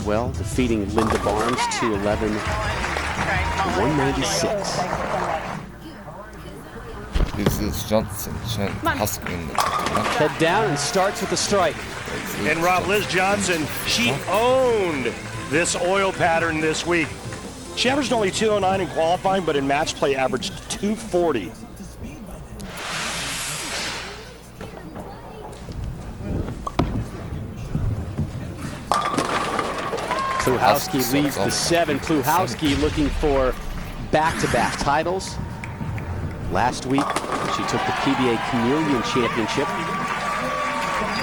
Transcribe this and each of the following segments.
well, defeating Linda Barnes 211 to 196. This is Johnson, Shannon, Husky in the Head down and starts with a strike. And Rob, Liz Johnson, she owned this oil pattern this week. She averaged only 209 in qualifying, but in match play averaged 240. Pluhowsky leads the 7. Pluhowsky looking for back-to-back titles. Last week, she took the PBA Chameleon Championship.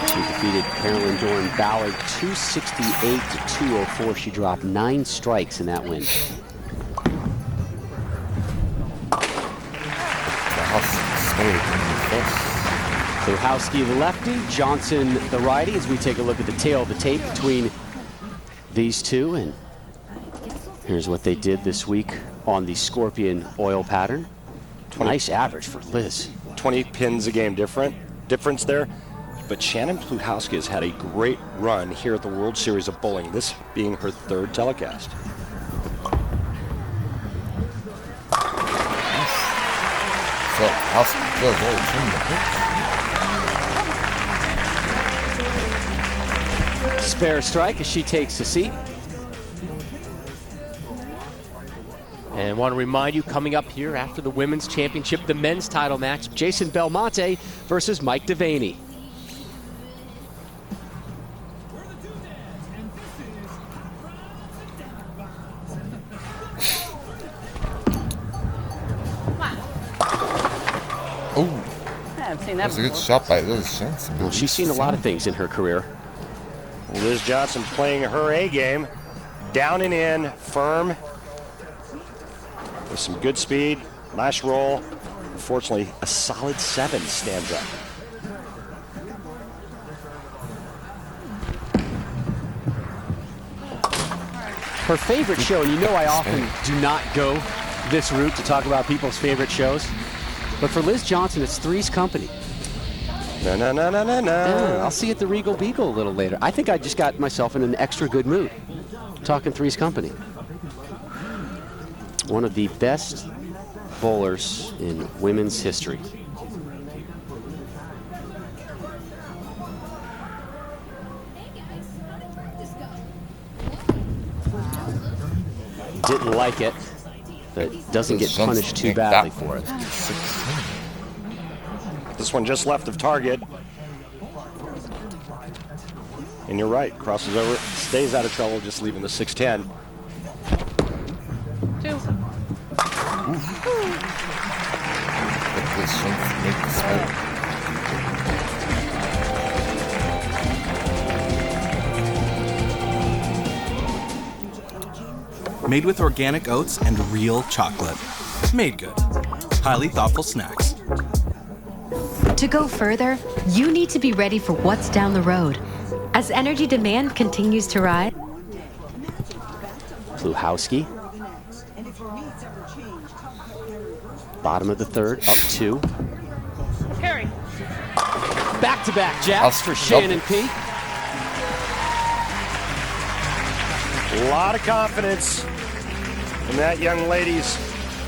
She defeated Carolyn Doran Ballard 268 to 204. She dropped 9 strikes in that win. Pluhowsky the lefty, Johnson the righty, as we take a look at the tail of the tape between these two. And here's what they did this week on the Scorpion oil pattern. Nice average for Liz. 20 pins a game difference there. But Shannon Pluhowsky has had a great run here at the World Series of Bowling, this being her 3rd telecast. Spare strike as she takes a seat. And want to remind you, coming up here after the Women's Championship, the men's title match, Jason Belmonte versus Mike Devaney. Oh, that's a good shot by Liz Johnson. Well, she's seen a lot of things in her career. Liz Johnson playing her A game, down and in, firm, with some good speed, nice roll. Unfortunately, a solid 7 stands up. Her favorite show, and you know I often do not go this route to talk about people's favorite shows, but for Liz Johnson, it's Three's Company. No. I'll see you at the Regal Beagle a little later. I think I just got myself in an extra good mood talking Three's Company. One of the best bowlers in women's history. Didn't like it, but doesn't get punished too badly for it. This one just left of target. And you're right, crosses over, stays out of trouble, just leaving the 610. 2. Made with organic oats and real chocolate. Made good. Highly thoughtful snacks. To go further, you need to be ready for what's down the road. As energy demand continues to rise. Pluhowsky. Bottom of the 3rd, up 2. Carry. Back-to-back jabs for Shannon P. A lot of confidence in that young lady's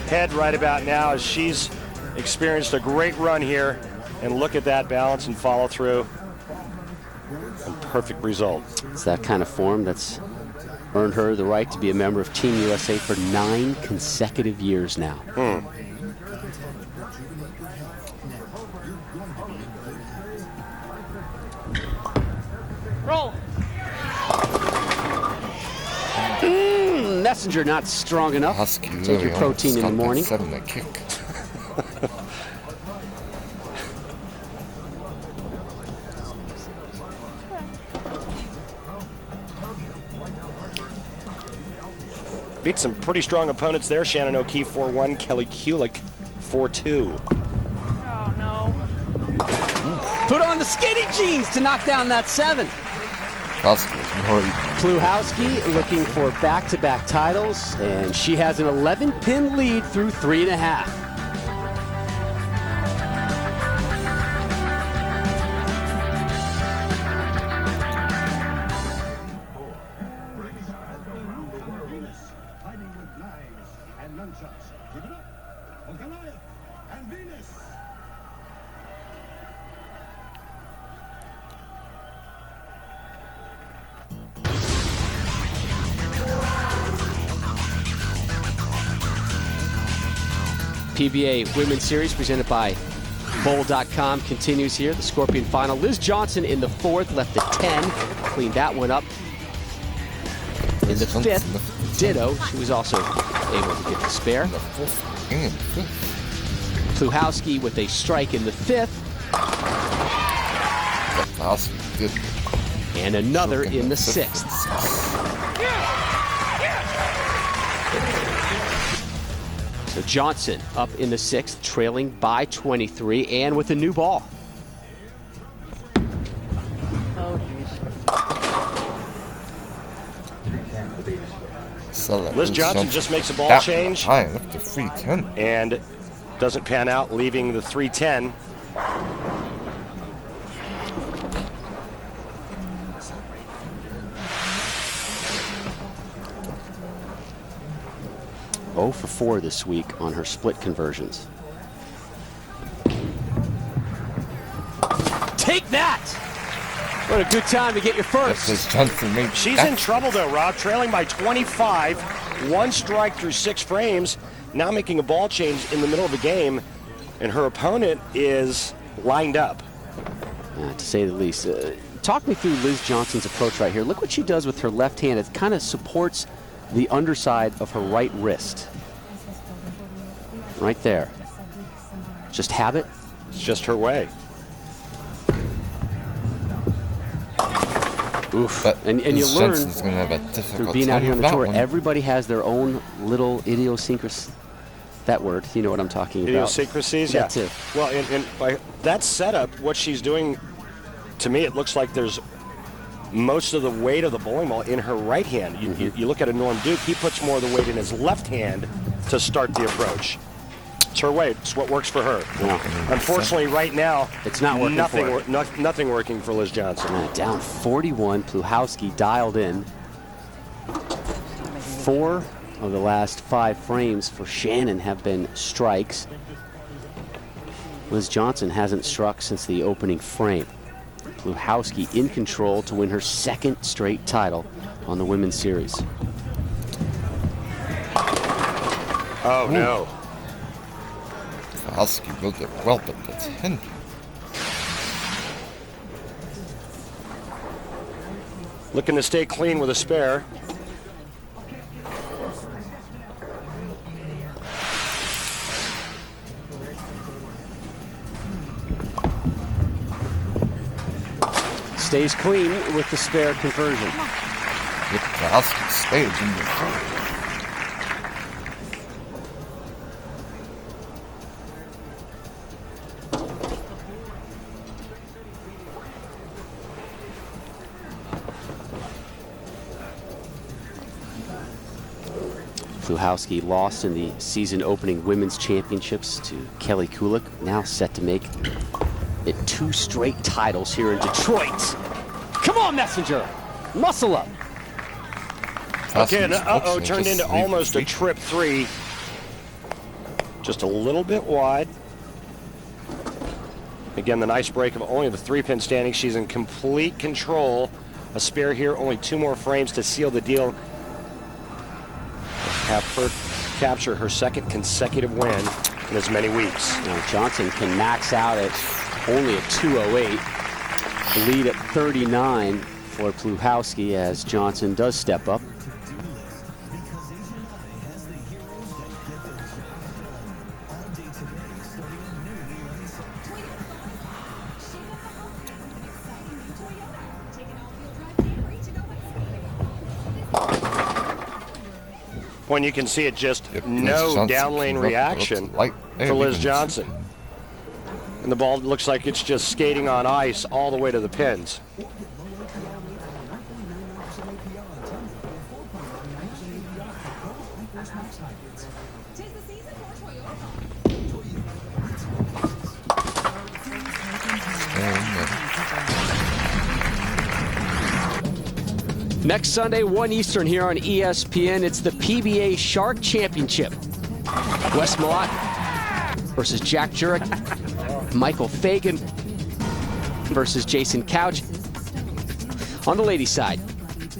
head right about now as she's experienced a great run here. And look at that balance and follow through. And perfect result. It's that kind of form that's earned her the right to be a member of Team USA for 9 consecutive years now. Roll. Messenger not strong enough. Husky Take your protein in the morning. 7 that kick. Beat some pretty strong opponents there. Shannon O'Keefe 4-1, Kelly Kulik 4-2. Oh, no. Put on the skinny jeans to knock down that 7. Pluhowsky looking for back-to-back titles, and she has an 11-pin lead through 3.5. PBA Women's Series presented by Bowl.com continues here. The Scorpion final. Liz Johnson in the 4th, left at 10. Cleaned that one up. In the 5th, ditto. She was also able to get the spare. Pluhowsky with a strike in the 5th. And another in the 6th. So Johnson up in the 6th, trailing by 23, and with a new ball. Oh, geez. Liz Johnson just makes a ball change. Up to 310. And doesn't pan out, leaving the 310. Oh for 4 this week on her split conversions. Take that! What a good time to get your first. She's in trouble though, Rob. Trailing by 25. 1 strike through 6 frames. Now making a ball change in the middle of the game. And her opponent is lined up. To say the least. Talk me through Liz Johnson's approach right here. Look what she does with her left hand. It kind of supports the underside of her right wrist. Right there. Just habit. It's just her way. Oof. And you learn through being out here on the tour, one. everybody has their own little idiosyncrasies. That word, you know what I'm talking about. Idiosyncrasies, yeah. That too. Well, and by that setup, what she's doing, to me, it looks like there's most of the weight of the bowling ball in her right hand. You look at a Norm Duke, he puts more of the weight in his left hand to start the approach. It's her way. It's what works for her. Yeah. Unfortunately, right now, it's not working nothing working for Liz Johnson. Down 41, Pluhowsky dialed in. 4 of the last 5 frames for Shannon have been strikes. Liz Johnson hasn't struck since the opening frame. Pluhowsky in control to win her 2nd straight title on the Women's Series. Oh, no. Pluhowsky built it well, but that's 10. Looking to stay clean with a spare. Stays clean with the spare conversion. With Pluhowsky stage in the 3rd. Pluhowsky lost in the season opening women's championships to Kelly Kulik, now set to make it 2 straight titles here in Detroit. Come on, Messenger, muscle up. Okay, turned into almost a trip 3. Just a little bit wide. Again, the nice break of only the 3-pin standing. She's in complete control. A spare here, only 2 more frames to seal the deal. Have her capture her 2nd consecutive win in as many weeks. Now Johnson can max out at only a 208. The lead at 39 for Pluhowsky as Johnson does step up. When you can see it, just no down lane reaction for Liz Johnson. And the ball looks like it's just skating on ice all the way to the pins. Next Sunday, 1 Eastern here on ESPN. It's the PBA Shark Championship. Wes Malott versus Jack Jurek. Michael Fagan versus Jason Couch. On the ladies' side,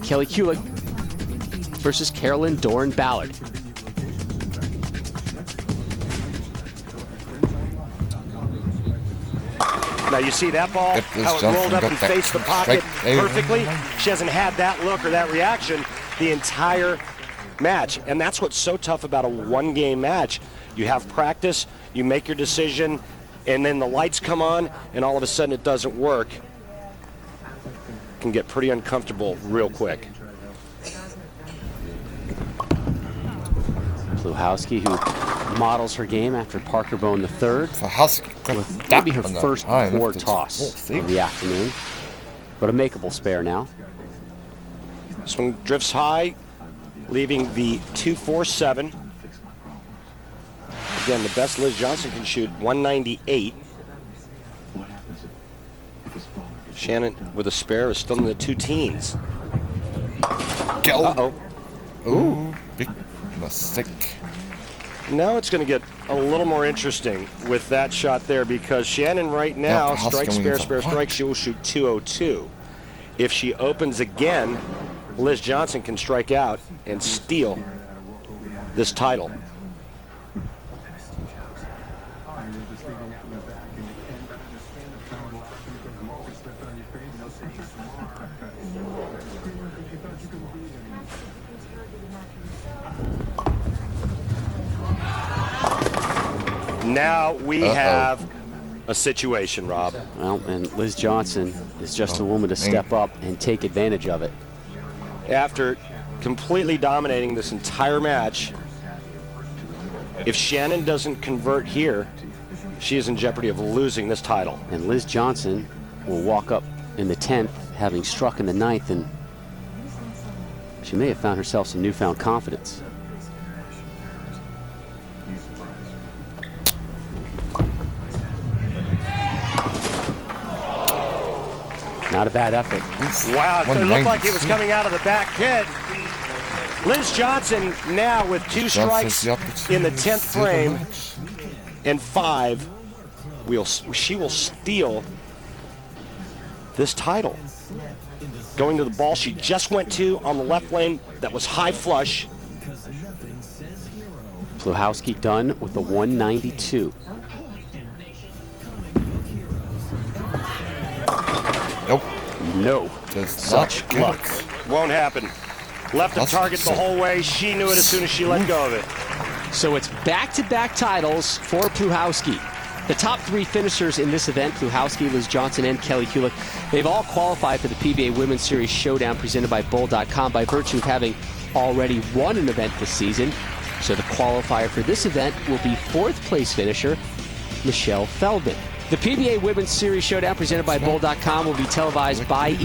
Kelly Kulick versus Carolyn Doran Ballard. Now you see that ball, how it rolled up and faced the pocket perfectly. She hasn't had that look or that reaction the entire match. And that's what's so tough about a one-game match. You have practice, you make your decision, and then the lights come on, and all of a sudden it doesn't work. It can get pretty uncomfortable real quick. Pluhowsky, who models her game after Parker Bone III, with maybe her first board toss of the afternoon, but a makeable spare now. Swing drifts high, leaving the 247. Again, the best Liz Johnson can shoot, 198. Shannon with a spare is still in the 2 teens. Uh-oh. Ooh, big mistake. Now it's going to get a little more interesting with that shot there, because Shannon right now, strike, spare, strike, she will shoot 202. If she opens again, Liz Johnson can strike out and steal this title. Now we have a situation, Rob. Well, and Liz Johnson is just a woman to step up and take advantage of it. After completely dominating this entire match, if Shannon doesn't convert here, she is in jeopardy of losing this title. And Liz Johnson will walk up in the 10th, having struck in the 9th, and she may have found herself some newfound confidence. Not a bad effort. Wow, it looked like it was coming out of the back pit. Liz Johnson now with 2 strikes in the 10th frame and 5. She will steal this title. Going to the ball she just went to on the left lane that was high flush. Pluhowsky done with the 192. Nope. No. Such luck. Won't happen. Left the target the whole way. She knew it as soon as she let go of it. So it's back-to-back titles for Pluhowsky. The top 3 finishers in this event, Pluhowsky, Liz Johnson, and Kelly Kulick, they've all qualified for the PBA Women's Series Showdown presented by Bull.com by virtue of having already won an event this season. So the qualifier for this event will be 4th place finisher Michelle Feldman. The PBA Women's Series Showdown presented by Bull.com will be televised by